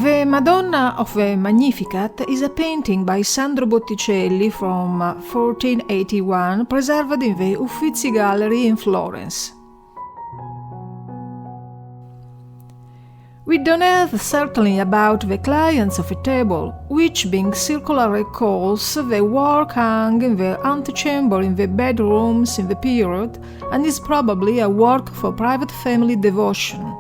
The Madonna of the Magnificat is a painting by Sandro Botticelli from 1481, preserved in the Uffizi gallery in Florence. We don't know certainly about the clients of a table, which being circular recalls the work hung in the antechamber in the bedrooms in the period, and is probably a work for private family devotion.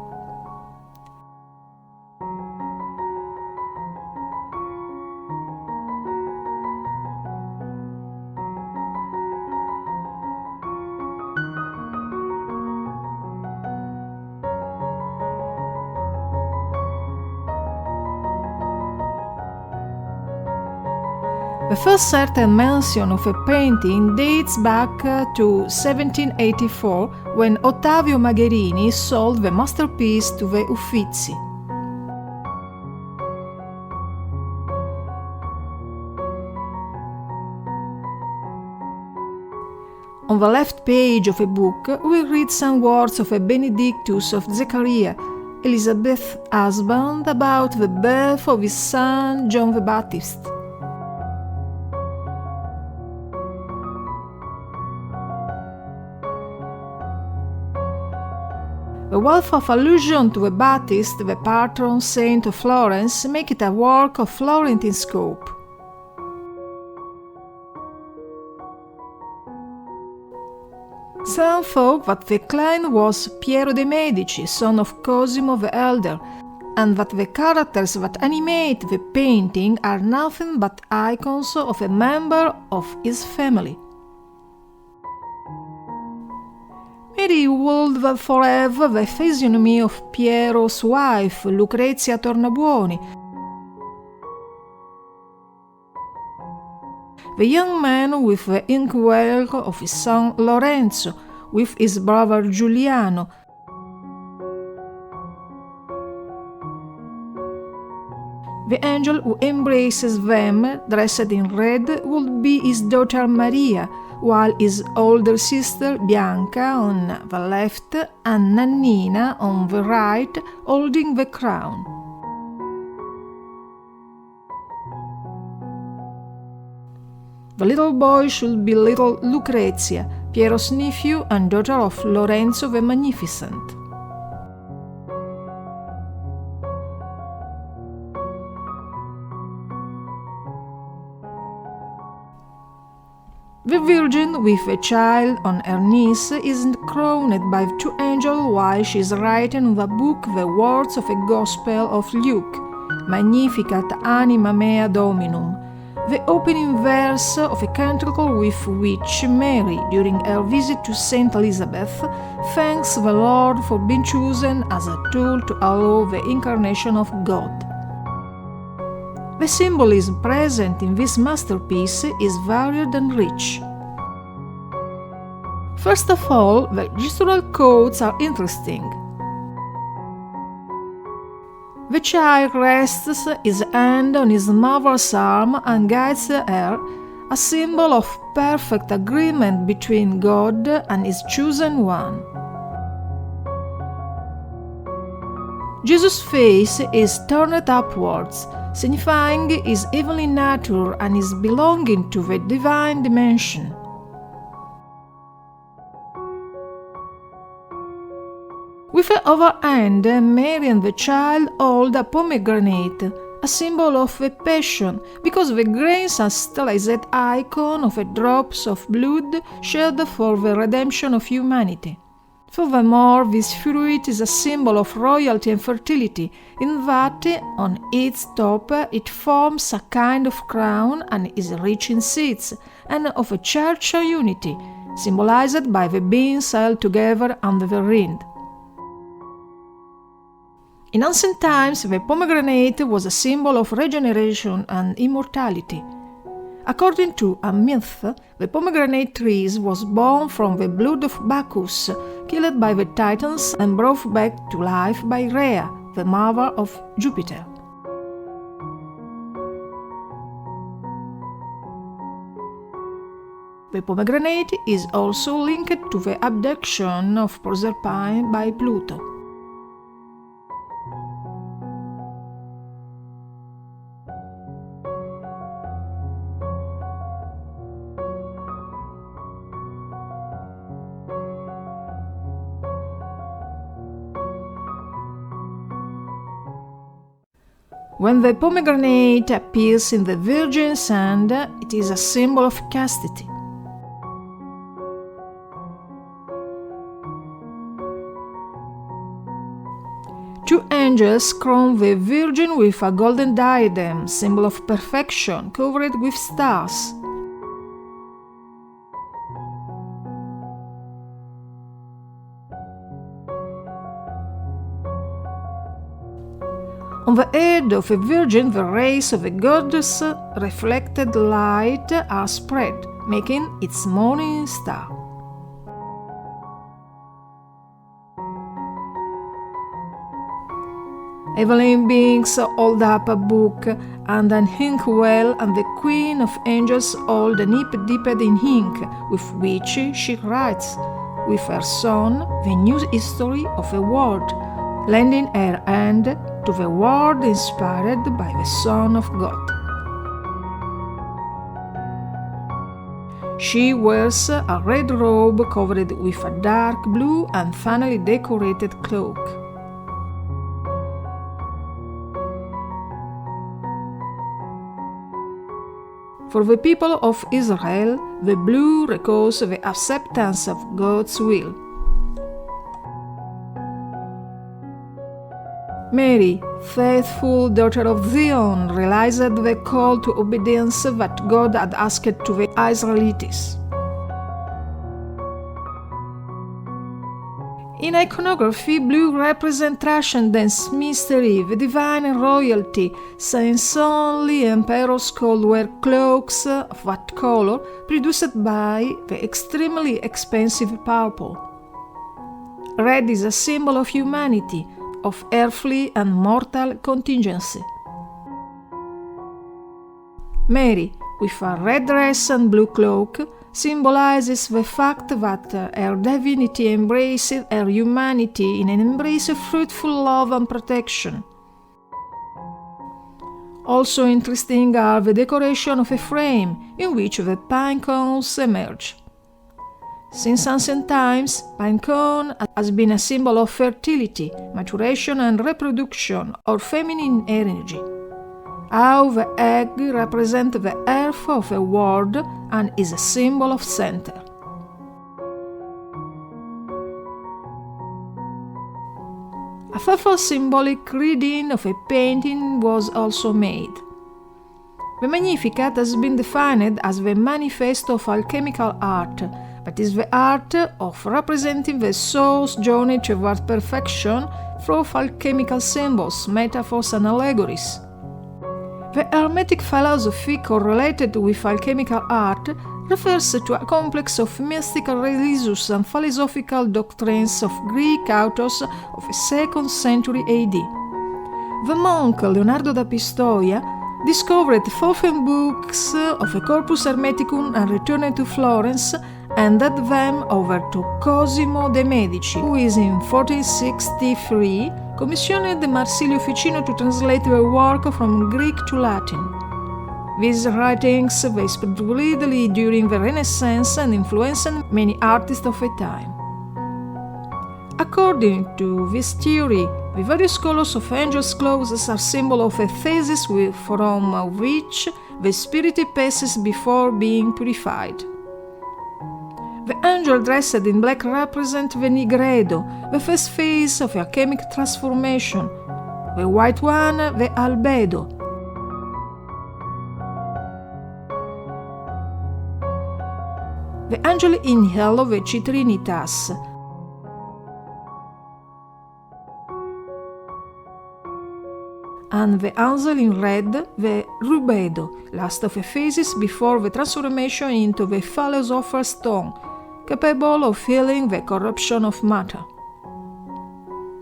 The first certain mention of a painting dates back to 1784, when Ottavio Magherini sold the masterpiece to the Uffizi. On the left page of a book, we read some words of a Benedictus of Zechariah, Elizabeth's husband, about the birth of his son John the Baptist. The wealth of allusion to the Baptist, the patron saint of Florence, make it a work of Florentine scope. Some thought that the client was Piero de Medici, son of Cosimo the Elder, and that the characters that animate the painting are nothing but icons of a member of his family. Mary would forever the physiognomy of Piero's wife, Lucrezia Tornabuoni. The young man with the inkwell of his son Lorenzo, with his brother Giuliano. The angel who embraces them, dressed in red, would be his daughter Maria, while his older sister Bianca on the left and Nannina on the right, holding the crown. The little boy should be little Lucrezia, Piero's nephew and daughter of Lorenzo the Magnificent. The Virgin with a child on her knees is crowned by two angels while she is writing on the book the words of a Gospel of Luke, Magnificat anima mea Dominum, the opening verse of a canticle with which Mary, during her visit to Saint Elizabeth, thanks the Lord for being chosen as a tool to allow the incarnation of God. The symbolism present in this masterpiece is varied and rich. First of all, the gestural codes are interesting. The child rests his hand on his mother's arm and guides her, a symbol of perfect agreement between God and his chosen one. Jesus' face is turned upwards, signifying his heavenly nature and his belonging to the divine dimension. With her other hand, Mary and the child hold a pomegranate, a symbol of the Passion, because the grains are stylized icon of the drops of blood shed for the redemption of humanity. Furthermore, this fruit is a symbol of royalty and fertility, in that on its top it forms a kind of crown and is rich in seeds, and of a church unity, symbolized by the beings held together under the rind. In ancient times, the pomegranate was a symbol of regeneration and immortality. According to a myth, the pomegranate tree was born from the blood of Bacchus, killed by the Titans and brought back to life by Rhea, the mother of Jupiter. The pomegranate is also linked to the abduction of Proserpine by Pluto. When the pomegranate appears in the Virgin's hand, it is a symbol of chastity. Two angels crown the Virgin with a golden diadem, symbol of perfection, covered with stars. On the head of a virgin, the rays of a goddess' reflected light are spread, making its morning star. Heavenly beings hold up a book and an inkwell, and the Queen of Angels hold a nip dipped in ink, with which she writes, with her Son, the new history of the world, lending her hand to the world inspired by the Son of God. She wears a red robe covered with a dark blue and finely decorated cloak. For the people of Israel, the blue recalls the acceptance of God's will. Mary, faithful daughter of Zion, realized the call to obedience that God had asked to the Israelites. In iconography, blue represents transcendence, mystery, the divine royalty, since only emperors could wear cloaks of that color, produced by the extremely expensive purple. Red is a symbol of humanity, of earthly and mortal contingency. Mary, with a red dress and blue cloak, symbolizes the fact that her divinity embraced her humanity in an embrace of fruitful love and protection. Also interesting are the decoration of a frame in which the pine cones emerge. Since ancient times, pine cone has been a symbol of fertility, maturation and reproduction, or feminine energy. How the egg represents the earth of the world and is a symbol of center. A thoughtful symbolic reading of a painting was also made. The Magnificat has been defined as the manifesto of alchemical art, but is the art of representing the soul's journey toward perfection through alchemical symbols, metaphors and allegories. The Hermetic philosophy correlated with alchemical art refers to a complex of mystical religious and philosophical doctrines of Greek authors of the 2nd century AD. The monk Leonardo da Pistoia discovered 14 books of a Corpus Hermeticum and returned to Florence and handed them over to Cosimo de Medici, who is in 1463 commissioned Marsilio Ficino to translate the work from Greek to Latin. These writings they spread readily during the Renaissance and influenced many artists of the time. According to this theory, the various colors of angels' clothes are symbol of a thesis from which the spirit passes before being purified. The angel dressed in black represents the nigredo, the first phase of alchemic transformation, the white one the albedo. The angel in yellow the citrinitas, and the angel in red the rubedo, last of the phases before the transformation into the philosopher's stone, capable of healing the corruption of matter.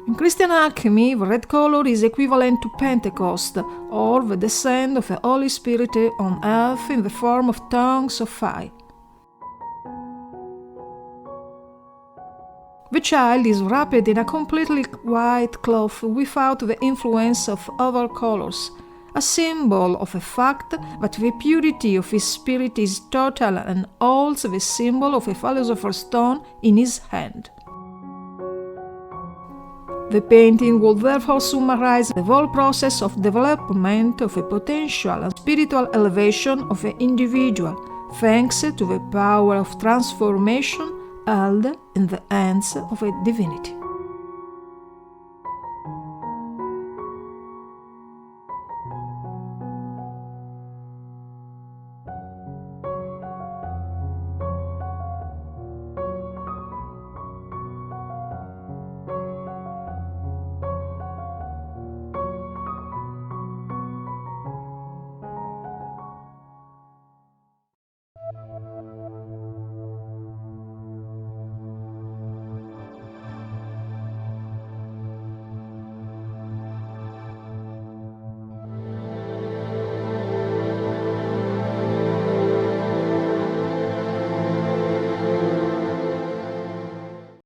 In Christian alchemy, the red color is equivalent to Pentecost, or the descent of the Holy Spirit on earth in the form of tongues of fire. The child is wrapped in a completely white cloth without the influence of other colors, a symbol of the fact that the purity of his spirit is total and holds the symbol of a philosopher's stone in his hand. The painting would therefore summarize the whole process of development of a potential and spiritual elevation of an individual, thanks to the power of transformation held in the hands of a divinity.